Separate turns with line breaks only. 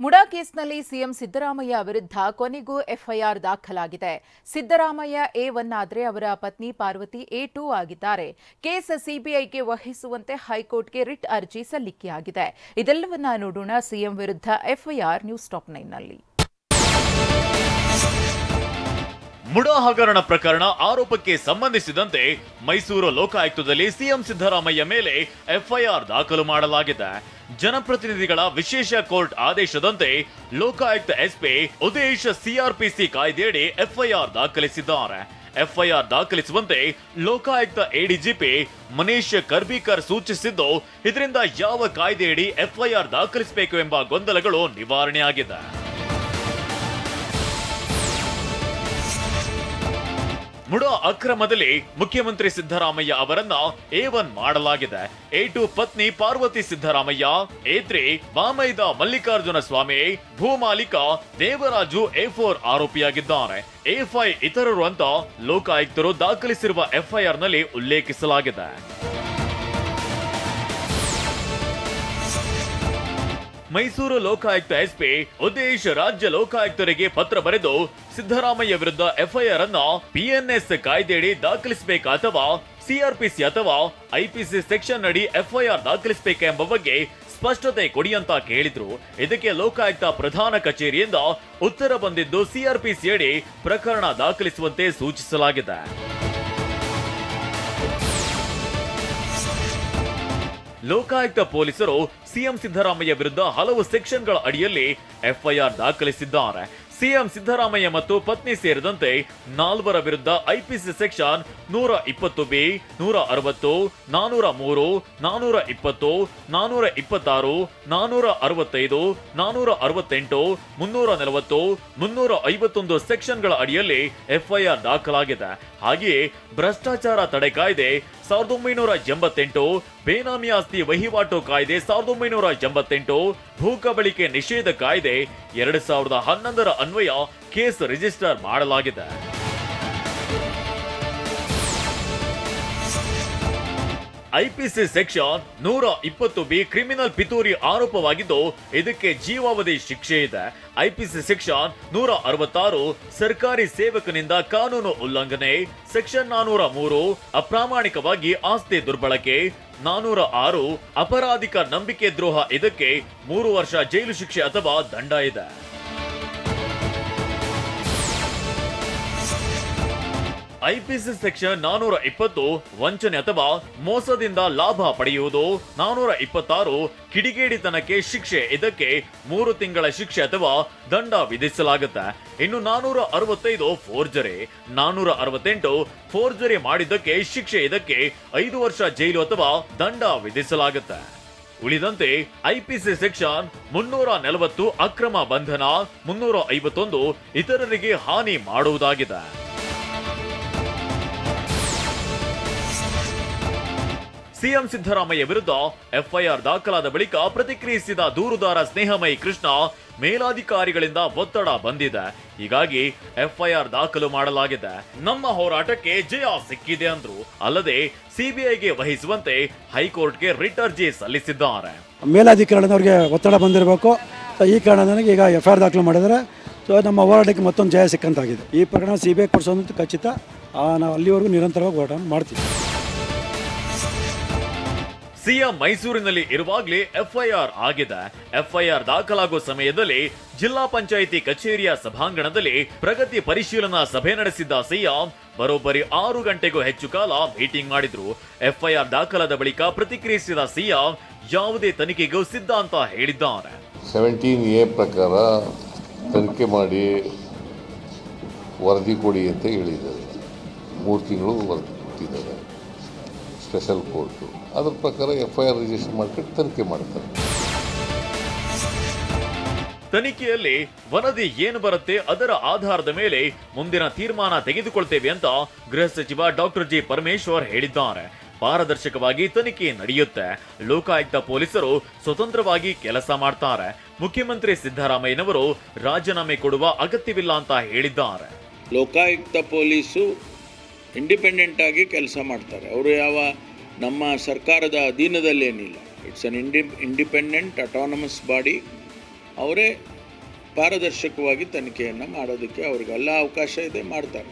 ಮುಡಾ ಕೇಸ್ನಲ್ಲಿ ಸಿಎಂ ಸಿದ್ದರಾಮಯ್ಯ ವಿರುದ್ಧ ಕೊನೆಗೂ ಎಫ್ಐಆರ್ ದಾಖಲಾಗಿದೆ. ಸಿದ್ದರಾಮಯ್ಯ A1 ಆದರೆ ಅವರ ಪತ್ನಿ ಪಾರ್ವತಿ A2 ಆಗಿದ್ದಾರೆ. ಕೇಸ್ ಸಿಬಿಐಗೆ ವಹಿಸುವಂತೆ ಹೈಕೋರ್ಟ್ಗೆ ರಿಟ್ ಅರ್ಜಿ ಸಲ್ಲಿಕೆಯಾಗಿದೆ. ಇದೆಲ್ಲವನ್ನ ನೋಡೋಣ ಸಿಎಂ ವಿರುದ್ಧ ಎಫ್ಐಆರ್ ನ್ಯೂಸ್ ಟಾಪ್ 9ನಲ್ಲಿ.
ಮುಡಾ ಹಗರಣ ಪ್ರಕರಣ ಆರೋಪಕ್ಕೆ ಸಂಬಂಧಿಸಿದಂತೆ ಮೈಸೂರು ಲೋಕಾಯುಕ್ತದಲ್ಲಿ ಸಿಎಂ ಸಿದ್ದರಾಮಯ್ಯ ಮೇಲೆ ಎಫ್ಐಆರ್ ದಾಖಲು ಮಾಡಲಾಗಿದೆ. ಜನಪ್ರತಿನಿಧಿಗಳ ವಿಶೇಷ ಕೋರ್ಟ್ ಆದೇಶದಂತೆ ಲೋಕಾಯುಕ್ತ ಎಸ್ಪಿ ಉದೇಶ್ ಸಿಆರ್ಪಿಸಿ ಕಾಯ್ದೆಯಡಿ ಎಫ್ಐಆರ್ ದಾಖಲಿಸಿದ್ದಾರೆ. ಎಫ್ಐಆರ್ ದಾಖಲಿಸುವಂತೆ ಲೋಕಾಯುಕ್ತ ಎಡಿಜಿಪಿ ಮನೀಶ್ ಕರ್ಬೀಕರ್ ಸೂಚಿಸಿದ್ದು, ಇದರಿಂದ ಯಾವ ಕಾಯ್ದೆಯಡಿ ಎಫ್ಐಆರ್ ದಾಖಲಿಸಬೇಕು ಎಂಬ ಗೊಂದಲಗಳು ನಿವಾರಣೆಯಾಗಿದೆ. ಮುಡಾ ಅಕ್ರಮದಲ್ಲಿ ಮುಖ್ಯಮಂತ್ರಿ ಸಿದ್ದರಾಮಯ್ಯ ಅವರನ್ನ A1 ಮಾಡಲಾಗಿದೆ. A2 ಪತ್ನಿ ಪಾರ್ವತಿ ಸಿದ್ದರಾಮಯ್ಯ, A3 ಬಾಮೈದ ಮಲ್ಲಿಕಾರ್ಜುನ ಸ್ವಾಮಿ, ಭೂಮಾಲೀಕ ದೇವರಾಜು A4 ಆರೋಪಿಯಾಗಿದ್ದಾರೆ. A5 ಇತರರು ಅಂತ ಲೋಕಾಯುಕ್ತರು ದಾಖಲಿಸಿರುವ ಎಫ್ಐಆರ್ ನಲ್ಲಿ ಉಲ್ಲೇಖಿಸಲಾಗಿದೆ. ಮೈಸೂರು ಲೋಕಾಯುಕ್ತ ಎಸ್ಪಿ ಉದೇಶ್ ರಾಜ್ಯ ಲೋಕಾಯುಕ್ತರಿಗೆ ಪತ್ರ ಬರೆದು ಸಿದ್ದರಾಮಯ್ಯ ವಿರುದ್ಧ ಎಫ್ಐಆರ್ ಅನ್ನ PNS ಕಾಯ್ದೆಯಡಿ ದಾಖಲಿಸಬೇಕಾ ಅಥವಾ ಸಿಆರ್ಪಿಸಿ ಅಥವಾ ಐಪಿಸಿ ಸೆಕ್ಷನ್ ಅಡಿ ಎಫ್ಐಆರ್ ದಾಖಲಿಸಬೇಕಾ ಎಂಬ ಬಗ್ಗೆ ಸ್ಪಷ್ಟತೆ ಕೊಡಿ ಅಂತ ಕೇಳಿದ್ರು. ಇದಕ್ಕೆ ಲೋಕಾಯುಕ್ತ ಪ್ರಧಾನ ಕಚೇರಿಯಿಂದ ಉತ್ತರ ಬಂದಿದ್ದು ಸಿಆರ್ಪಿಸಿ ಅಡಿ ಪ್ರಕರಣ ದಾಖಲಿಸುವಂತೆ ಸೂಚಿಸಲಾಗಿದೆ. ಲೋಕಾಯುಕ್ತ ಪೊಲೀಸರು ಸಿಎಂ ಸಿದ್ದರಾಮಯ್ಯ ವಿರುದ್ಧ ಹಲವು ಸೆಕ್ಷನ್ಗಳ ಅಡಿಯಲ್ಲಿ ಎಫ್ಐಆರ್ ದಾಖಲಿಸಿದ್ದಾರೆ. ಸಿಎಂ ಸಿದ್ದರಾಮಯ್ಯ ಮತ್ತು ಪತ್ನಿ ಸೇರಿದಂತೆ 4 ವಿರುದ್ಧ ಐಪಿಸಿ ಸೆಕ್ಷನ್ 120B, 160, 403, 420, 426, 465, 468, 340, 351 ಸೆಕ್ಷನ್ಗಳ ಅಡಿಯಲ್ಲಿ ಎಫ್ಐಆರ್ ದಾಖಲಾಗಿದೆ. ಹಾಗೆಯೇ ಭ್ರಷ್ಟಾಚಾರ ತಡೆ ಕಾಯ್ದೆ 1988, ಬೇನಾಮಿ ಆಸ್ತಿ ವಹಿವಾಟು ಕಾಯ್ದೆ 1988, ಭೂಕಬಳಿಕೆ ನಿಷೇಧ ಕಾಯ್ದೆ 2011 ಅನ್ವಯ ಕೇಸ್ ರಿಜಿಸ್ಟರ್ ಮಾಡಲಾಗಿದೆ. ಐಪಿಸಿ ಸೆಕ್ಷನ್ 120B ಕ್ರಿಮಿನಲ್ ಪಿತೂರಿ ಆರೋಪವಾಗಿದ್ದು, ಇದಕ್ಕೆ ಜೀವಾವಧಿ ಶಿಕ್ಷೆ ಇದೆ. ಐಪಿಸಿ ಸೆಕ್ಷನ್ 166 ಸರ್ಕಾರಿ ಸೇವಕನಿಂದ ಕಾನೂನು ಉಲ್ಲಂಘನೆ, ಸೆಕ್ಷನ್ 403 ಅಪ್ರಾಮಾಣಿಕವಾಗಿ ಆಸ್ತಿ ದುರ್ಬಳಕೆ, 406 ಅಪರಾಧಿಕ ನಂಬಿಕೆ ದ್ರೋಹ, ಇದಕ್ಕೆ 3 ವರ್ಷ ಜೈಲು ಶಿಕ್ಷೆ ಅಥವಾ ದಂಡ ಇದೆ. ಐಪಿಸಿ ಸೆಕ್ಷನ್ 420 ವಂಚನೆ ಅಥವಾ ಮೋಸದಿಂದ ಲಾಭ ಪಡೆಯುವುದು, 426 ಕಿಡಿಗೇಡಿತನಕ್ಕೆ ಶಿಕ್ಷೆ, ಇದಕ್ಕೆ 3 ತಿಂಗಳ ಶಿಕ್ಷೆ ಅಥವಾ ದಂಡ ವಿಧಿಸಲಾಗುತ್ತೆ. ಇನ್ನು 465 ಫೋರ್ಜರಿ, 468 ಫೋರ್ಜರಿ ಮಾಡಿದ್ದಕ್ಕೆ ಶಿಕ್ಷೆ, ಇದಕ್ಕೆ 5 ವರ್ಷ ಜೈಲು ಅಥವಾ ದಂಡ ವಿಧಿಸಲಾಗುತ್ತೆ. ಉಳಿದಂತೆ ಐಪಿಸಿ ಸೆಕ್ಷನ್ 340 ಅಕ್ರಮ ಬಂಧನ, 351 ಇತರರಿಗೆ ಹಾನಿ ಮಾಡುವುದಾಗಿದೆ. ಸಿಎಂ ಸಿದ್ದರಾಮಯ್ಯ ವಿರುದ್ಧ ಎಫ್ಐಆರ್ ದಾಖಲಾದ ಬಳಿಕ ಪ್ರತಿಕ್ರಿಯಿಸಿದ ದೂರುದಾರ ಸ್ನೇಹಮಯಿ ಕೃಷ್ಣ, ಮೇಲಾಧಿಕಾರಿಗಳಿಂದ ಒತ್ತಡ ಬಂದಿದೆ, ಹೀಗಾಗಿ ಎಫ್ಐಆರ್ ದಾಖಲು ಮಾಡಲಾಗಿದೆ. ನಮ್ಮ ಹೋರಾಟಕ್ಕೆ ಜಯ ಸಿಕ್ಕಿದೆ ಅಂದ್ರು. ಅಲ್ಲದೆ ಸಿಬಿಐಗೆ ವಹಿಸುವಂತೆ ಹೈಕೋರ್ಟ್ಗೆ ರಿಟ್ ಅರ್ಜಿ ಸಲ್ಲಿಸಿದ್ದಾರೆ.
ಮೇಲಾಧಿಕಾರಿಗಳವರಿಗೆ ಒತ್ತಡ ಬಂದಿರಬೇಕು. ಈ ಕಾರಣದಿಂದ ಈಗ ಎಫ್ಐಆರ್ ದಾಖಲು ಮಾಡಿದರೆ ನಮ್ಮ ಹೋರಾಟಕ್ಕೆ ಮತ್ತೊಂದು ಜಯ ಸಿಕ್ಕಂತಾಗಿದೆ. ಈ ಪ್ರಕರಣ ಸಿಬಿಐ ಕೊಡಿಸೋದಂತೂ ಖಚಿತ. ನಾವು ಅಲ್ಲಿವರೆಗೂ ನಿರಂತರವಾಗಿ ಹೋರಾಟ ಮಾಡ್ತೀವಿ.
ಸಿಎಂ ಮೈಸೂರಿನಲ್ಲಿ ಇರುವಾಗಲೇ ಎಫ್ಐಆರ್ ಆಗಿದೆ. ಎಫ್ಐಆರ್ ದಾಖಲಾಗುವ ಸಮಯದಲ್ಲಿ ಜಿಲ್ಲಾ ಪಂಚಾಯಿತಿ ಕಚೇರಿಯ ಸಭಾಂಗಣದಲ್ಲಿ ಪ್ರಗತಿ ಪರಿಶೀಲನಾ ಸಭೆ ನಡೆಸಿದ್ದ ಸಿಎಂ ಬರೋಬ್ಬರಿ 6 ಗಂಟೆಗೂ ಹೆಚ್ಚು ಕಾಲ ಮೀಟಿಂಗ್ ಮಾಡಿದ್ರು. ಎಫ್ಐಆರ್ ದಾಖಲಾದ ಬಳಿಕ ಪ್ರತಿಕ್ರಿಯಿಸಿದ ಸಿಎಂ ಯಾವುದೇ ತನಿಖೆಗೂ ಸಿದ್ಧ ಅಂತ ಹೇಳಿದ್ದಾರೆ.
17A ಪ್ರಕಾರ ತನಿಖೆ ಮಾಡಿ ವರದಿ ಕೊಡಿ ಅಂತ ಹೇಳಿದ್ದಾರೆ. 3 ತಿಂಗಳು ವರದಿ ಕೊಟ್ಟಿದ್ದಾರೆ ಸ್ಪೆಷಲ್ ಕೋರ್ಟು. ಅದರ ಪ್ರಕಾರ ಎಫ್ಐಆರ್ ರಿಜಿಸ್ಟರ್ ಮಾಡ್ಕೊಂಡು ತನಿಖೆ ಮಾಡ್ತಾರೆ.
ತನಿಖೆಯಲ್ಲಿ ವರದಿ ಏನು ಬರುತ್ತೆ ಅದರ ಆಧಾರದ ಮೇಲೆ ಮುಂದಿನ ತೀರ್ಮಾನ ತೆಗೆದುಕೊಳ್ತೇವೆ ಅಂತ ಗೃಹ ಸಚಿವ ಡಾಕ್ಟರ್ ಜಿ ಪರಮೇಶ್ವರ್ ಹೇಳಿದ್ದಾರೆ. ಪಾರದರ್ಶಕವಾಗಿ ತನಿಖೆ ನಡೆಯುತ್ತೆ. ಲೋಕಾಯುಕ್ತ ಪೊಲೀಸರು ಸ್ವತಂತ್ರವಾಗಿ ಕೆಲಸ ಮಾಡ್ತಾರೆ. ಮುಖ್ಯಮಂತ್ರಿ ಸಿದ್ದರಾಮಯ್ಯನವರು ರಾಜೀನಾಮೆ ಕೊಡುವ ಅಗತ್ಯವಿಲ್ಲ ಅಂತ ಹೇಳಿದ್ದಾರೆ.
ಲೋಕಾಯುಕ್ತ ಪೊಲೀಸು ಇಂಡಿಪೆಂಡೆಂಟ್ ಆಗಿ ಕೆಲಸ ಮಾಡ್ತಾರೆ. ಅವರು ಯಾವ ನಮ್ಮ ಸರ್ಕಾರದ ಅಧೀನದಲ್ಲೇನಿಲ್ಲ. It's an independent autonomous body. ಅವರೇ ಪಾರದರ್ಶಕವಾಗಿ ತನಿಖೆಯನ್ನು ಮಾಡೋದಕ್ಕೆ ಅವ್ರಿಗೆಲ್ಲ ಅವಕಾಶ ಇದೆ, ಮಾಡ್ತಾರೆ.